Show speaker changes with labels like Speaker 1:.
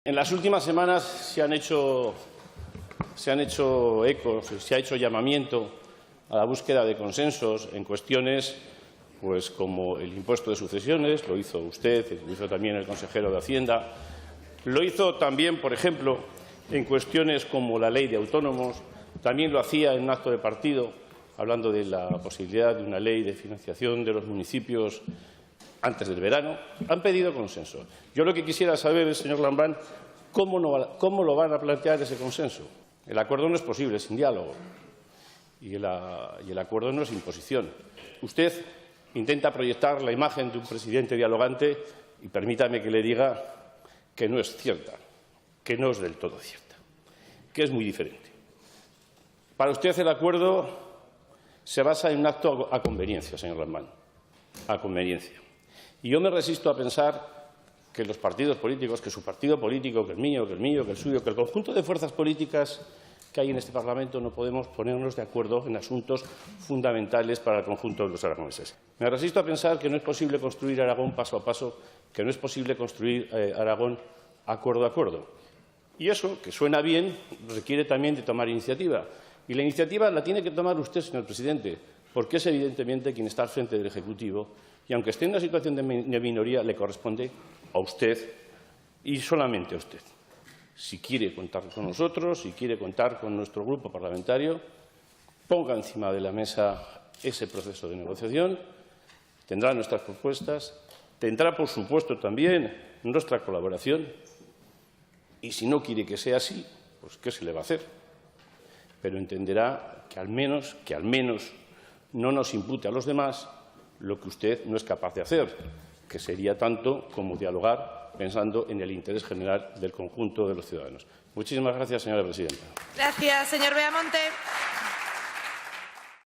Speaker 1: En las últimas semanas se ha hecho llamamiento a la búsqueda de consensos en cuestiones pues, como el impuesto de sucesiones, lo hizo usted, lo hizo también el consejero de Hacienda, lo hizo también, por ejemplo, en cuestiones como la ley de autónomos, también lo hacía en un acto de partido, hablando de la posibilidad de una ley de financiación de los municipios antes del verano. Han pedido consenso. Yo lo que quisiera saber es, señor Lambán, ¿cómo lo van a plantear ese consenso? El acuerdo no es posible sin diálogo y el acuerdo no es imposición. Usted intenta proyectar la imagen de un presidente dialogante y permítame que le diga que no es cierta, que no es del todo cierta, que es muy diferente. Para usted el acuerdo se basa en un acto a conveniencia, señor Lambán, a conveniencia. Y yo me resisto a pensar que los partidos políticos, que su partido político, que el mío, que el suyo, que el conjunto de fuerzas políticas que hay en este Parlamento no podemos ponernos de acuerdo en asuntos fundamentales para el conjunto de los aragoneses. Me resisto a pensar que no es posible construir Aragón paso a paso, que no es posible construir Aragón acuerdo a acuerdo. Y eso, que suena bien, requiere también de tomar iniciativa. Y la iniciativa la tiene que tomar usted, señor presidente, porque es evidentemente quien está al frente del Ejecutivo y, aunque esté en una situación de minoría, le corresponde a usted y solamente a usted. Si quiere contar con nosotros, si quiere contar con nuestro grupo parlamentario, ponga encima de la mesa ese proceso de negociación, tendrá nuestras propuestas, tendrá, por supuesto, también nuestra colaboración y, si no quiere que sea así, pues ¿qué se le va a hacer? Pero entenderá que al menos no nos impute a los demás lo que usted no es capaz de hacer, que sería tanto como dialogar pensando en el interés general del conjunto de los ciudadanos. Muchísimas gracias, señora presidenta.
Speaker 2: Gracias, señor Beamonte.